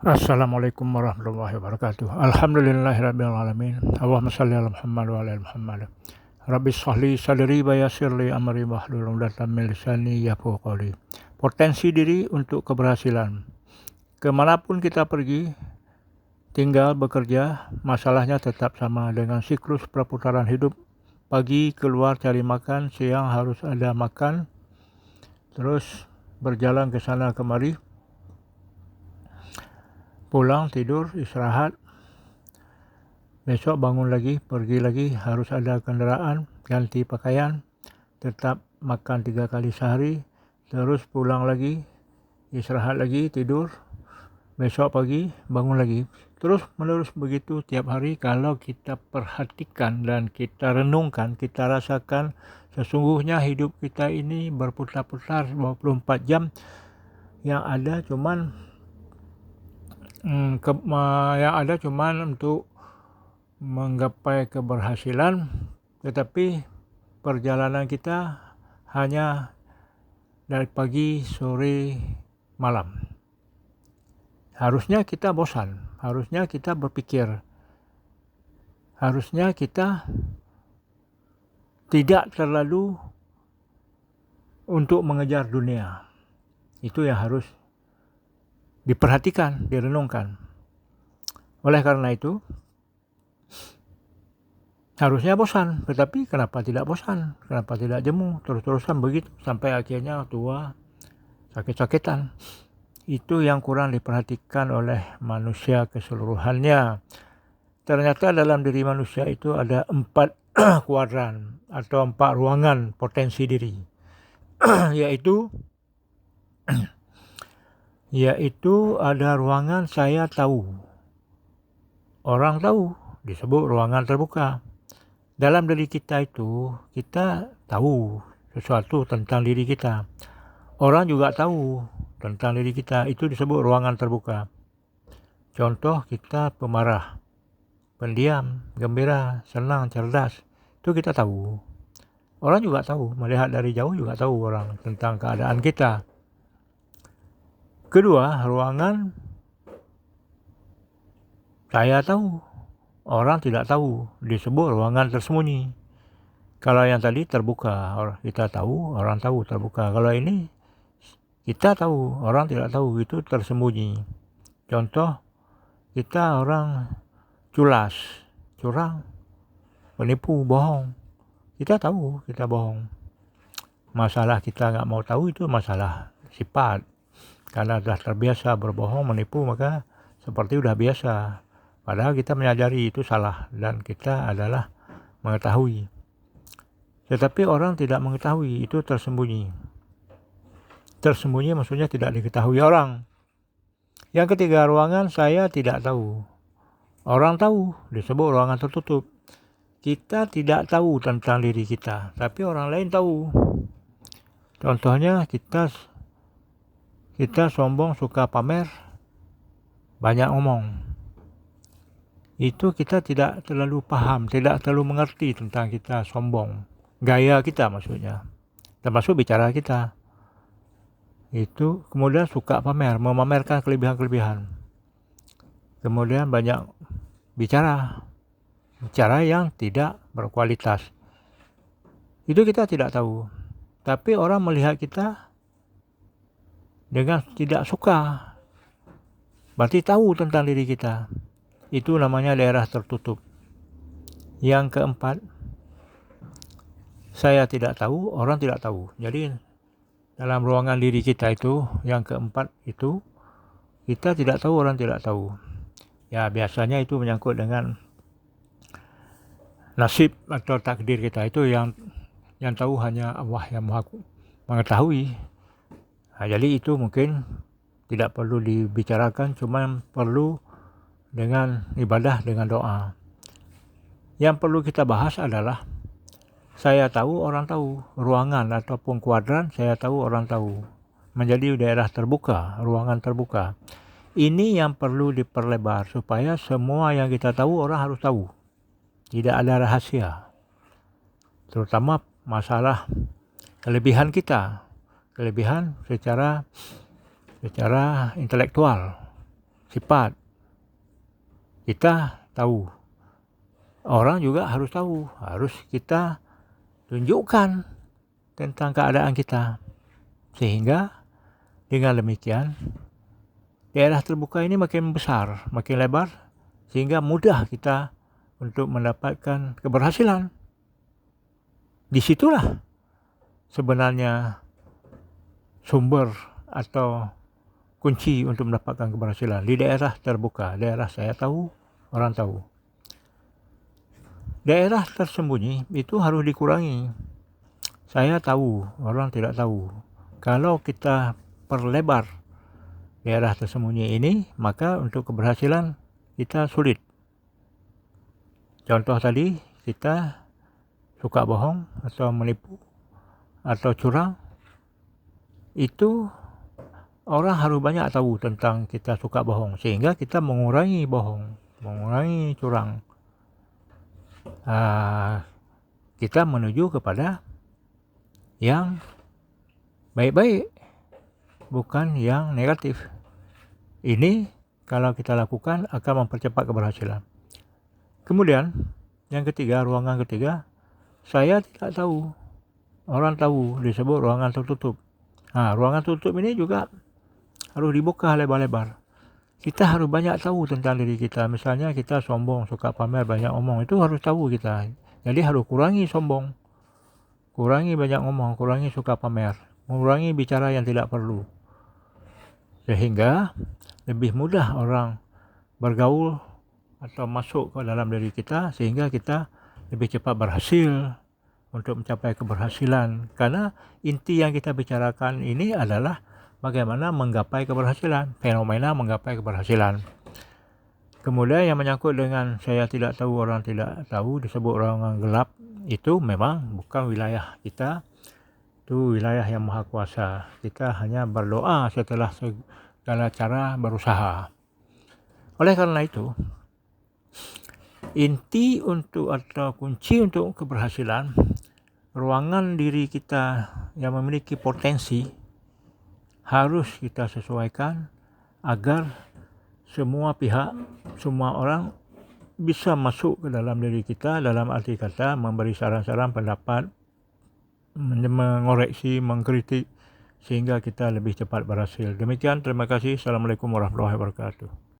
Assalamualaikum warahmatullahi wabarakatuh. Alhamdulillahirabbil alamin. Allahumma shalli ala Muhammad wa ala ali Muhammad. Rabbi shrah li sadri wa yassir li amri wahlul 'uqdatam min lisani yafqahu qawli. Potensi diri untuk keberhasilan. Kemanapun kita pergi, tinggal, bekerja, masalahnya tetap sama dengan siklus perputaran hidup. Pagi keluar cari makan, siang harus ada makan, terus berjalan ke sana kemari, pulang, tidur, istirahat, besok bangun lagi, pergi lagi, harus ada kendaraan, ganti pakaian, tetap makan 3 kali sehari, terus pulang lagi, istirahat lagi, tidur, besok pagi bangun lagi. Terus menerus begitu tiap hari. Kalau kita perhatikan dan kita renungkan, kita rasakan sesungguhnya hidup kita ini berputar-putar 24 jam. Yang ada cuman untuk menggapai keberhasilan, tetapi perjalanan kita hanya dari pagi, sore, malam. Harusnya kita bosan, harusnya kita berpikir, harusnya kita tidak terlalu untuk mengejar dunia. Itu yang harus diperhatikan, direnungkan. Oleh karena itu, harusnya bosan, tetapi kenapa tidak bosan? Kenapa tidak jemu? Terus-terusan begitu sampai akhirnya tua, sakit-sakitan. Itu yang kurang diperhatikan oleh manusia keseluruhannya. Ternyata dalam diri manusia itu ada 4 kuadran atau 4 ruangan potensi diri. yaitu ada ruangan saya tahu. Orang tahu, disebut ruangan terbuka. Dalam diri kita itu, kita tahu sesuatu tentang diri kita. Orang juga tahu tentang diri kita, itu disebut ruangan terbuka. Contoh, kita pemarah, pendiam, gembira, senang, cerdas, itu kita tahu. Orang juga tahu, melihat dari jauh juga tahu orang tentang keadaan kita. Kedua, ruangan saya tahu, orang tidak tahu, disebut ruangan tersembunyi. Kalau yang tadi terbuka, kita tahu, orang tahu, terbuka. Kalau ini kita tahu, orang tidak tahu, itu tersembunyi. Contoh, kita orang culas, curang, penipu, bohong. Kita tahu kita bohong. Masalah kita nggak mau tahu itu masalah sifat. Karena sudah terbiasa berbohong, menipu, maka seperti sudah biasa. Padahal kita menyadari itu salah dan kita adalah mengetahui. Tetapi orang tidak mengetahui, itu tersembunyi. Tersembunyi maksudnya tidak diketahui orang. Yang ketiga, ruangan saya tidak tahu. Orang tahu, disebut ruangan tertutup. Kita tidak tahu tentang diri kita, tapi orang lain tahu. Contohnya kita sombong, suka pamer, banyak ngomong. Itu kita tidak terlalu paham, tidak terlalu mengerti tentang kita sombong. Gaya kita maksudnya, termasuk bicara kita. Itu kemudian suka pamer, memamerkan kelebihan-kelebihan. Kemudian banyak bicara yang tidak berkualitas. Itu kita tidak tahu. Tapi orang melihat kita dengan tidak suka. Berarti tahu tentang diri kita. Itu namanya daerah tertutup. Yang keempat, saya tidak tahu, orang tidak tahu. Jadi dalam ruangan diri kita itu, yang keempat itu, kita tidak tahu, orang tidak tahu. Ya biasanya itu menyangkut dengan nasib atau takdir kita. Itu yang tahu hanya Allah yang Maha mengetahui. Jadi itu mungkin tidak perlu dibicarakan, cuma perlu dengan ibadah, dengan doa. Yang perlu kita bahas adalah saya tahu, orang tahu. Ruangan ataupun kuadran saya tahu, orang tahu. Menjadi daerah terbuka, ruangan terbuka. Ini yang perlu diperlebar supaya semua yang kita tahu orang harus tahu. Tidak ada rahasia. Terutama masalah kelebihan kita. Kelebihan secara intelektual. sifat. Kita tahu. Orang juga harus tahu. Harus kita tunjukkan tentang keadaan kita. Sehingga dengan demikian daerah terbuka ini makin besar, makin lebar, sehingga mudah kita untuk mendapatkan keberhasilan. Disitulah sebenarnya sumber atau kunci untuk mendapatkan keberhasilan. Di daerah terbuka, daerah saya tahu, orang tahu. Daerah tersembunyi itu harus dikurangi. Saya tahu, orang tidak tahu. Kalau kita perlebar daerah tersembunyi ini, maka untuk keberhasilan kita sulit. Contoh tadi, kita suka bohong atau menipu atau curang, itu orang harus banyak tahu tentang kita suka bohong, sehingga kita mengurangi bohong, mengurangi curang. Kita menuju kepada yang baik-baik, bukan yang negatif. Ini kalau kita lakukan akan mempercepat keberhasilan. Kemudian yang ketiga, ruangan ketiga, saya tidak tahu, orang tahu, disebut ruangan tertutup. Ruangan tertutup ini juga harus dibuka lebar-lebar. Kita harus banyak tahu tentang diri kita. Misalnya kita sombong, suka pamer, banyak omong, itu harus tahu kita. Jadi harus kurangi sombong, kurangi banyak ngomong, kurangi suka pamer, mengurangi bicara yang tidak perlu. Sehingga lebih mudah orang bergaul atau masuk ke dalam diri kita, sehingga kita lebih cepat berhasil untuk mencapai keberhasilan. Karena inti yang kita bicarakan ini adalah bagaimana menggapai keberhasilan, fenomena menggapai keberhasilan. Kemudian yang menyangkut dengan saya tidak tahu, orang tidak tahu, disebut ruangan gelap, itu memang bukan wilayah kita, itu wilayah yang maha kuasa. Kita hanya berdoa setelah segala cara berusaha. Oleh karena itu, inti untuk atau kunci untuk keberhasilan, ruangan diri kita yang memiliki potensi harus kita sesuaikan agar semua pihak, semua orang bisa masuk ke dalam diri kita, dalam arti kata memberi saran-saran, pendapat, mengoreksi, mengkritik, sehingga kita lebih cepat berhasil. Demikian, terima kasih. Assalamualaikum warahmatullahi wabarakatuh.